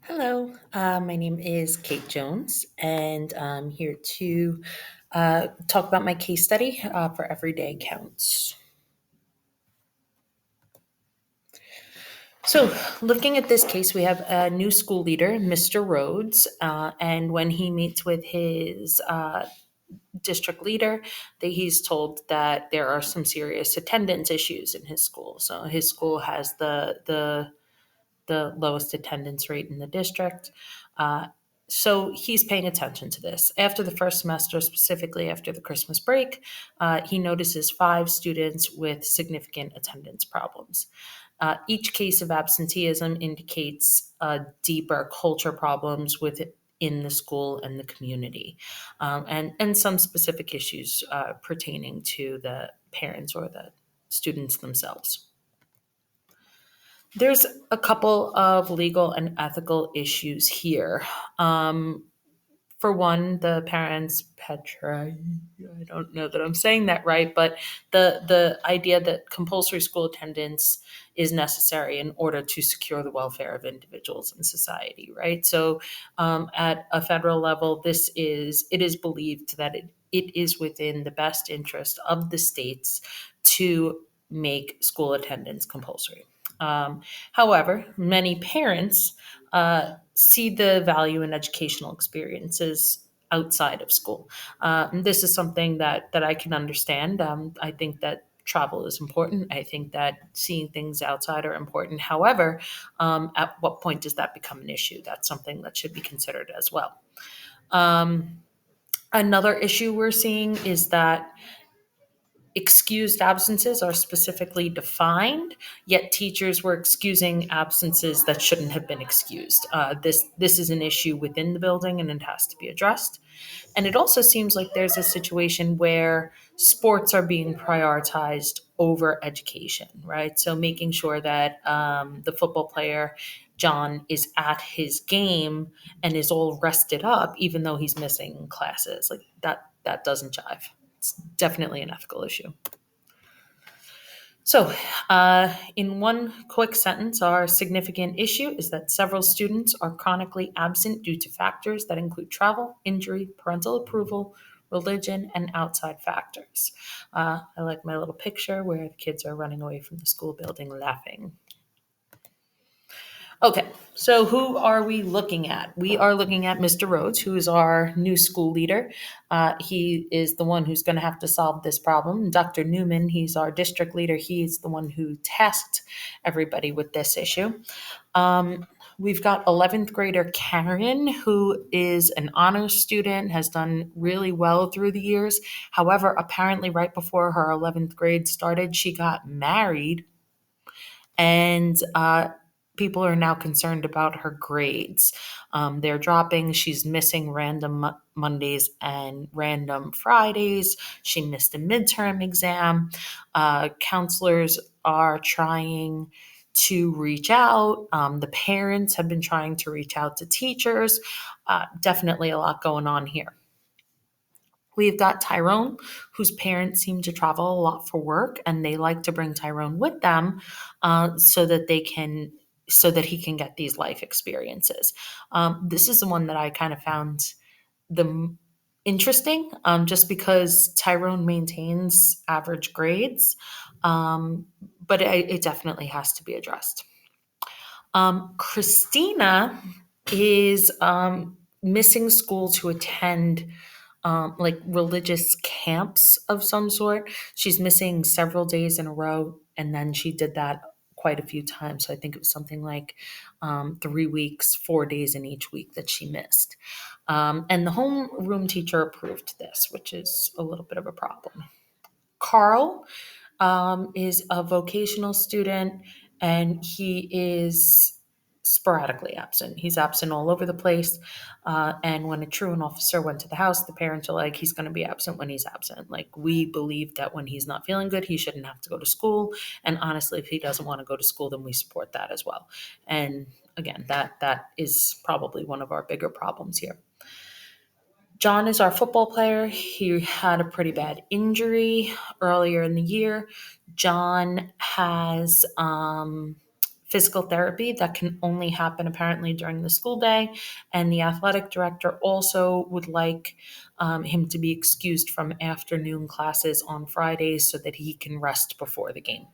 Hello, my name is Kate Jones, and I'm here to talk about my case study for Everyday Counts. So, looking at this case, we have a new school leader, Mr. Rhodes, and when he meets with his district leader, that he's told that there are some serious attendance issues in his school. So, his school has the lowest attendance rate in the district. Uh, so he's paying attention to this. After the first semester, specifically after the Christmas break, he notices 5 students with significant attendance problems. Each case of absenteeism indicates deeper culture problems within the school and the community, and some specific issues pertaining to the parents or the students themselves. There's a couple of legal and ethical issues here. Um, for one, the parents, Petra, I don't know that I'm saying that right, but the idea that compulsory school attendance is necessary in order to secure the welfare of individuals in society, right? So, at a federal level, it is believed that it is within the best interest of the states to make school attendance compulsory. However, many parents see the value in educational experiences outside of school. This is something that I can understand. I think that travel is important. I think that seeing things outside are important. However, at what point does that become an issue? That's something that should be considered as well. Um, Another issue we're seeing is that excused absences are specifically defined, yet teachers were excusing absences that shouldn't have been excused. This is an issue within the building, and it has to be addressed. And it also seems like there's a situation where sports are being prioritized over education, right? So making sure that the football player John is at his game and is all rested up, even though he's missing classes, like that doesn't jive. It's definitely an ethical issue. So, in one quick sentence, our significant issue is that several students are chronically absent due to factors that include travel, injury, parental approval, religion, and outside factors. I like my little picture where the kids are running away from the school building laughing. Okay, so who are we looking at? We are looking at Mr. Rhodes, who is our new school leader. He is the one who's going to have to solve this problem. Dr. Newman, he's our district leader. He's the one who tasked everybody with this issue. We've got 11th grader Karen, who is an honors student, has done really well through the years. However, apparently, right before her 11th grade started, she got married, and people are now concerned about her grades. They're dropping. She's missing random Mondays and random Fridays. She missed a midterm exam. Counselors are trying to reach out. The parents have been trying to reach out to teachers. Definitely a lot going on here. We've got Tyrone, whose parents seem to travel a lot for work, and they like to bring Tyrone with them so that he can get these life experiences. This is the one that I kind of found interesting, just because Tyrone maintains average grades, but it definitely has to be addressed. Christina is missing school to attend like religious camps of some sort. She's missing several days in a row, and then she did that quite a few times. So I think it was something like 3 weeks, 4 days in each week that she missed. And the homeroom teacher approved this, which is a little bit of a problem. Carl is a vocational student, and he is sporadically absent. He's absent all over the place. And when a truant officer went to the house, the parents are like, he's going to be absent when he's absent. Like, we believe that when he's not feeling good, he shouldn't have to go to school. And honestly, if he doesn't want to go to school, then we support that as well. And again, that is probably one of our bigger problems here. John is our football player. He had a pretty bad injury earlier in the year. John has physical therapy that can only happen apparently during the school day. And the athletic director also would like him to be excused from afternoon classes on Fridays so that he can rest before the game.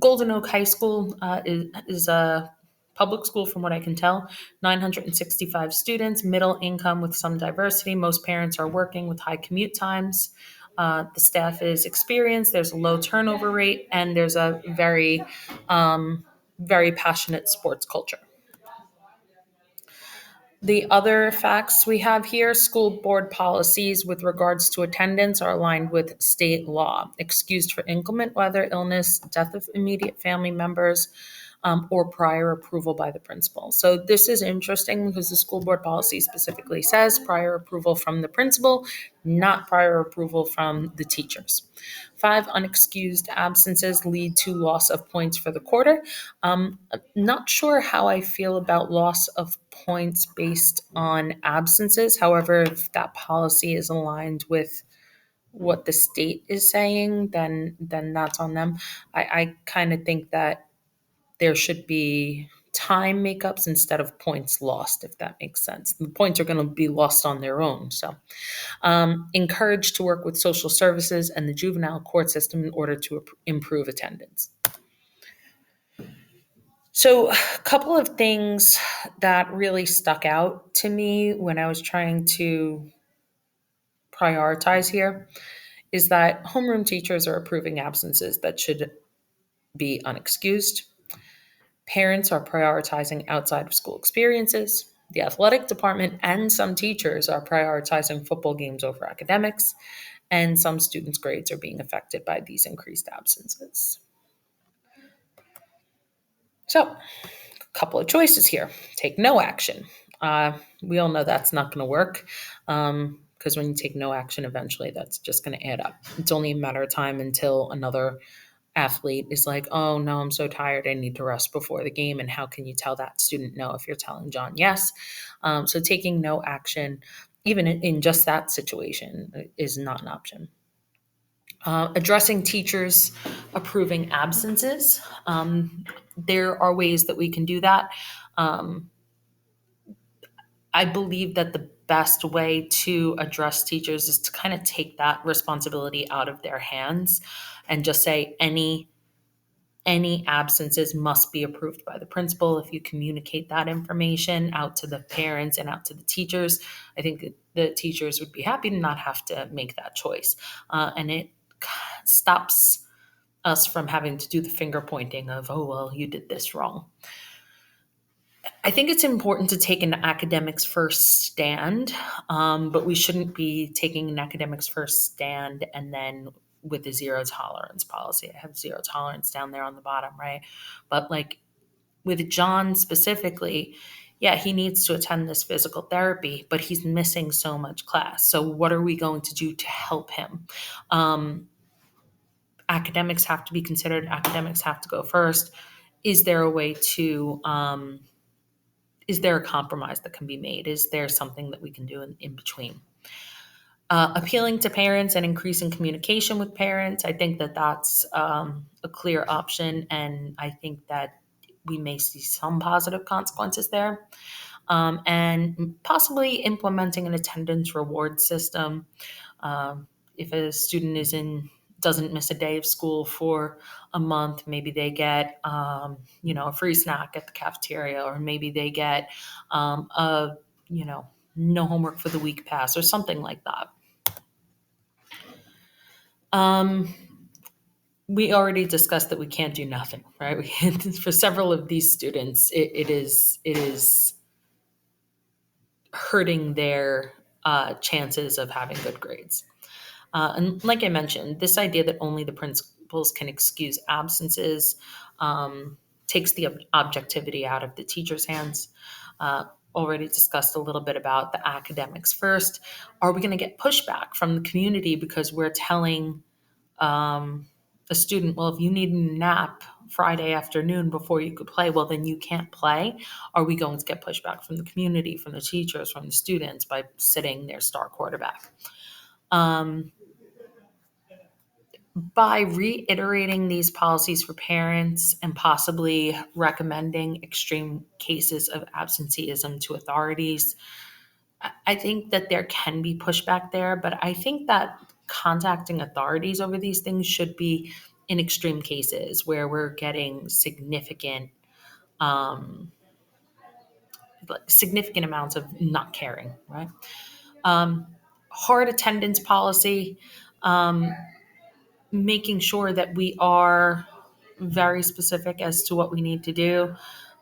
Golden Oak High School is a public school, from what I can tell. 965 students, middle income with some diversity. Most parents are working with high commute times. The staff is experienced. There's a low turnover rate, and there's a very passionate sports culture. The other facts we have here: school board policies with regards to attendance are aligned with state law. Excused for inclement weather, illness, death of immediate family members, or prior approval by the principal. So this is interesting because the school board policy specifically says prior approval from the principal, not prior approval from the teachers. 5 unexcused absences lead to loss of points for the quarter. Not sure how I feel about loss of points based on absences. However, if that policy is aligned with what the state is saying, then that's on them. I kind of think that there should be time makeups instead of points lost, if that makes sense. The points are going to be lost on their own. So, encouraged to work with social services and the juvenile court system in order to improve attendance. So, a couple of things that really stuck out to me when I was trying to prioritize here is that homeroom teachers are approving absences that should be unexcused. Parents are prioritizing outside of school experiences. The athletic department and some teachers are prioritizing football games over academics, and some students' grades are being affected by these increased absences. So, a couple of choices here. Take no action. We all know that's not going to work because when you take no action, eventually that's just going to add up. It's only a matter of time until another athlete is like, oh no, I'm so tired, I need to rest before the game. And how can you tell that student no if you're telling John yes? So taking no action, even in just that situation, is not an option. Addressing teachers approving absences. There are ways that we can do that. Um, I believe that the best way to address teachers is to kind of take that responsibility out of their hands and just say any absences must be approved by the principal. If you communicate that information out to the parents and out to the teachers, I think that the teachers would be happy to not have to make that choice. And it stops us from having to do the finger pointing of, oh, well, you did this wrong. I think it's important to take an academics first stand, but we shouldn't be taking an academics first stand and then with a zero tolerance policy. I have zero tolerance down there on the bottom, right? But like with John specifically, yeah, he needs to attend this physical therapy, but he's missing so much class. So what are we going to do to help him? Academics have to be considered. Academics have to go first. Is there a way to is there a compromise that can be made? Is there something that we can do in between? Appealing to parents and increasing communication with parents. I think that that's a clear option, and I think that we may see some positive consequences there. And possibly implementing an attendance reward system. If a student doesn't miss a day of school for a month, maybe they get a free snack at the cafeteria, or maybe they get a no homework for the week pass or something like that. Um, we already discussed that we can't do nothing, right? For several of these students, it is hurting their chances of having good grades. And like I mentioned, this idea that only the principals can excuse absences takes the objectivity out of the teacher's hands. Already discussed a little bit about the academics first. Are we going to get pushback from the community because we're telling a student, well, if you need a nap Friday afternoon before you could play, well, then you can't play? Are we going to get pushback from the community, from the teachers, from the students by sitting their star quarterback? Um, By reiterating these policies for parents and possibly recommending extreme cases of absenteeism to authorities, I think that there can be pushback there, but I think that contacting authorities over these things should be in extreme cases where we're getting um, significant amounts of not caring, right? Um, Hard attendance policy, um, making sure that we are very specific as to what we need to do,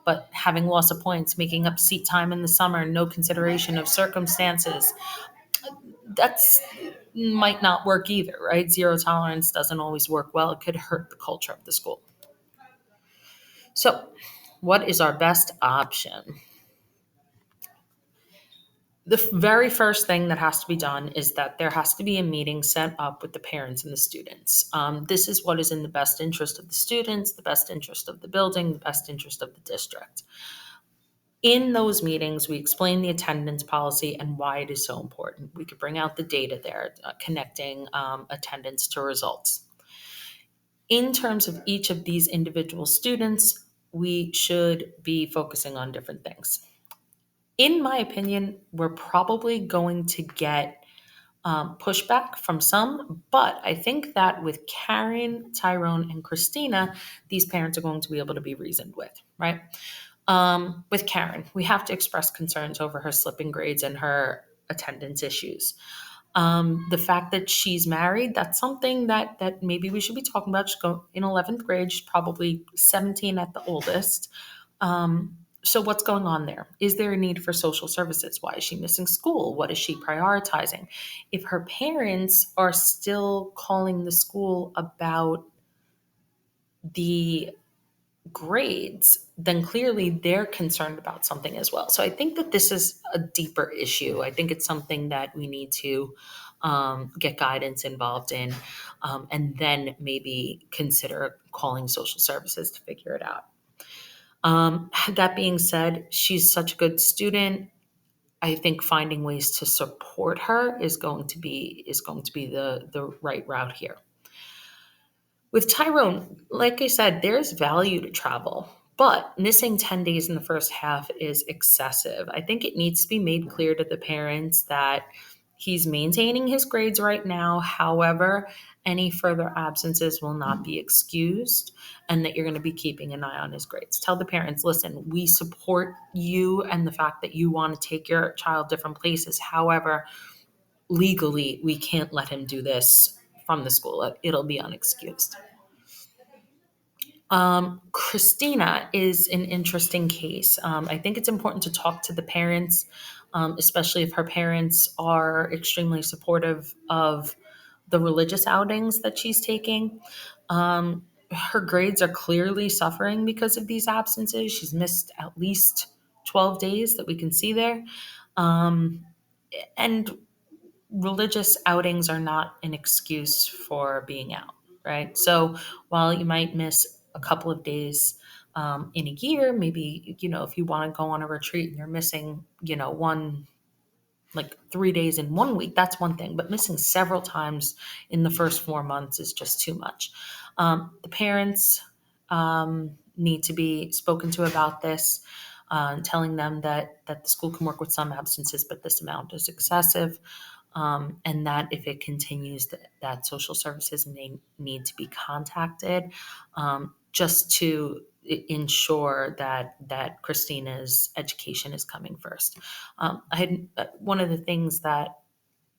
but having loss of points, making up seat time in the summer, no consideration of circumstances, that's might not work either, right? Zero tolerance doesn't always work well. It could hurt the culture of the school. So, what is our best option? The very first thing that has to be done is that there has to be a meeting set up with the parents and the students. This is what is in the best interest of the students, the best interest of the building, the best interest of the district. In those meetings, we explain the attendance policy and why it is so important. We could bring out the data there, connecting attendance to results. In terms of each of these individual students, we should be focusing on different things. In my opinion, we're probably going to get pushback from some, but I think that with Karen, Tyrone, and Christina, these parents are going to be able to be reasoned with, right? With Karen, we have to express concerns over her slipping grades and her attendance issues. The fact that she's married, that's something that maybe we should be talking about. She's going in 11th grade. She's probably 17 at the oldest. So what's going on there? Is there a need for social services? Why is she missing school? What is she prioritizing? If her parents are still calling the school about the grades, then clearly they're concerned about something as well. So I think that this is a deeper issue. I think it's something that we need to get guidance involved in, and then maybe consider calling social services to figure it out. That being said, she's such a good student. I think finding ways to support her is going to be the right route here. With Tyrone, like I said, there's value to travel, but missing 10 days in the first half is excessive. I think it needs to be made clear to the parents that he's maintaining his grades right now. However, any further absences will not be excused, and that you're going to be keeping an eye on his grades. Tell the parents, listen, we support you and the fact that you want to take your child different places. However, legally, we can't let him do this from the school. It'll be unexcused. Christina is an interesting case. I think it's important to talk to the parents, especially if her parents are extremely supportive of the religious outings that she's taking. Her grades are clearly suffering because of these absences. She's missed at least 12 days that we can see there. Um, and religious outings are not an excuse for being out, right? So while you might miss a couple of days in a year, maybe, if you want to go on a retreat and you're missing, one, like 3 days in 1 week, that's one thing. But missing several times in the first 4 months is just too much. The parents need to be spoken to about this. Telling them that the school can work with some absences, but this amount is excessive, and that if it continues, that social services may need to be contacted, just to ensure that Christina's education is coming first. I had one of the things that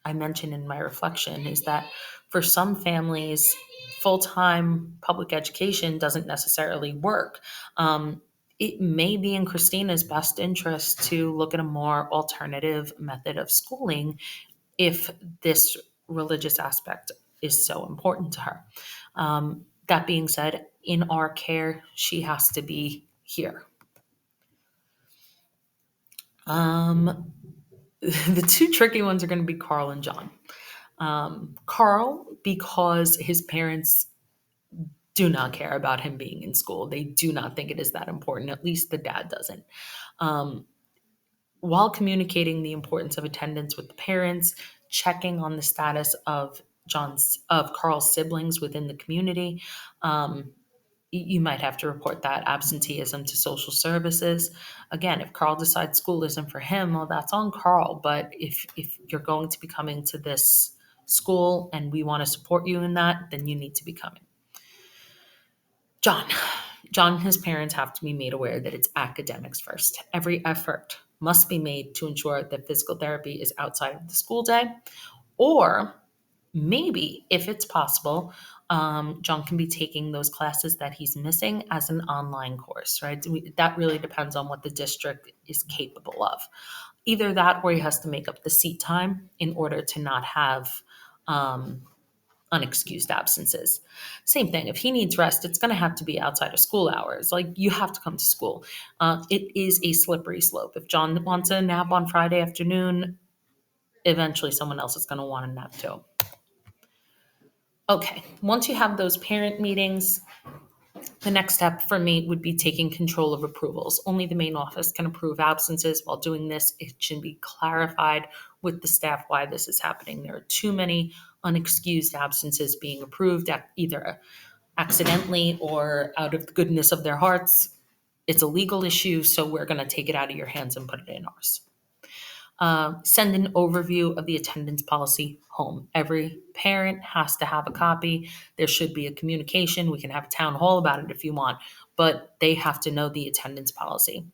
I mentioned in my reflection is that for some families, full time public education doesn't necessarily work. It may be in Christina's best interest to look at a more alternative method of schooling if this religious aspect is so important to her. That being said, in our care, she has to be here. Um, the two tricky ones are going to be Carl and John. Carl, because his parents do not care about him being in school. They do not think it is that important. At least the dad doesn't. Um, while communicating the importance of attendance with the parents, checking on the status of Carl's siblings within the community. Um, you might have to report that absenteeism to social services. Again, if Carl decides school isn't for him, well, that's on Carl. But if you're going to be coming to this school and we want to support you in that, then you need to be coming. John. John and his parents have to be made aware that it's academics first. Every effort must be made to ensure that physical therapy is outside of the school day, or maybe, if it's possible, John can be taking those classes that he's missing as an online course, right? That really depends on what the district is capable of. Either that or he has to make up the seat time in order to not have um, unexcused absences. Same thing, if he needs rest, it's going to have to be outside of school hours. Like, you have to come to school. It is a slippery slope. If John wants a nap on Friday afternoon, eventually someone else is going to want a nap too. Okay, once you have those parent meetings, the next step for me would be taking control of approvals. Only the main office can approve absences. While doing this, it should be clarified with the staff why this is happening. There are too many unexcused absences being approved, either accidentally or out of the goodness of their hearts. It's a legal issue, so we're going to take it out of your hands and put it in ours. Send an overview of the attendance policy home. Every parent has to have a copy. There should be a communication. We can have a town hall about it if you want, but they have to know the attendance policy.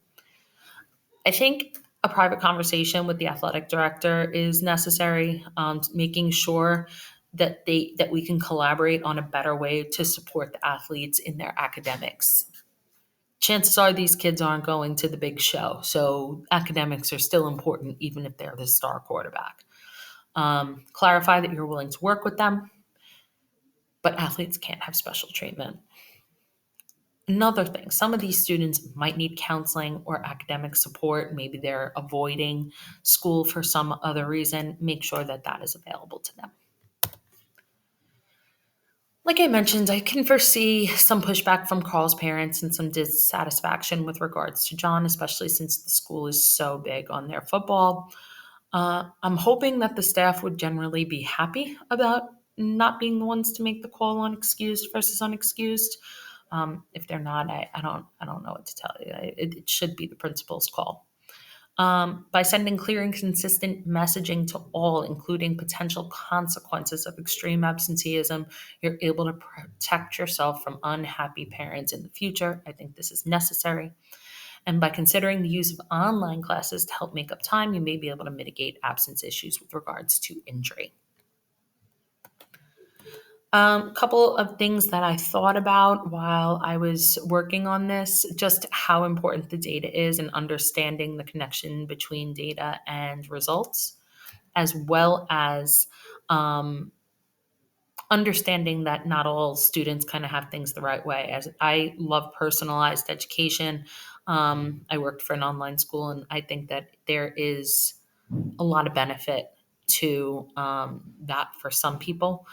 I think a private conversation with the athletic director is necessary, making sure that we can collaborate on a better way to support the athletes in their academics. Chances are these kids aren't going to the big show. So academics are still important, even if they're the star quarterback. Clarify that you're willing to work with them, but athletes can't have special treatment. Another thing, some of these students might need counseling or academic support. Maybe they're avoiding school for some other reason. Make sure that that is available to them. Like I mentioned, I can foresee some pushback from Carl's parents and some dissatisfaction with regards to John, especially since the school is so big on their football. I'm hoping that the staff would generally be happy about not being the ones to make the call on excused versus unexcused. If they're not, I don't know what to tell you. It should be the principal's call. By sending clear and consistent messaging to all, including potential consequences of extreme absenteeism, you're able to protect yourself from unhappy parents in the future. I think this is necessary. And by considering the use of online classes to help make up time, you may be able to mitigate absence issues with regards to injury. Couple of things that I thought about while I was working on this, just how important the data is and understanding the connection between data and results, as well as understanding that not all students kind of have things the right way. As I love personalized education, I worked for an online school, and I think that there is a lot of benefit to that for some people.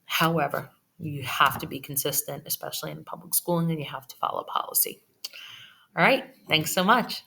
However, you have to be consistent, especially in public schooling, and you have to follow policy. All right. Thanks so much.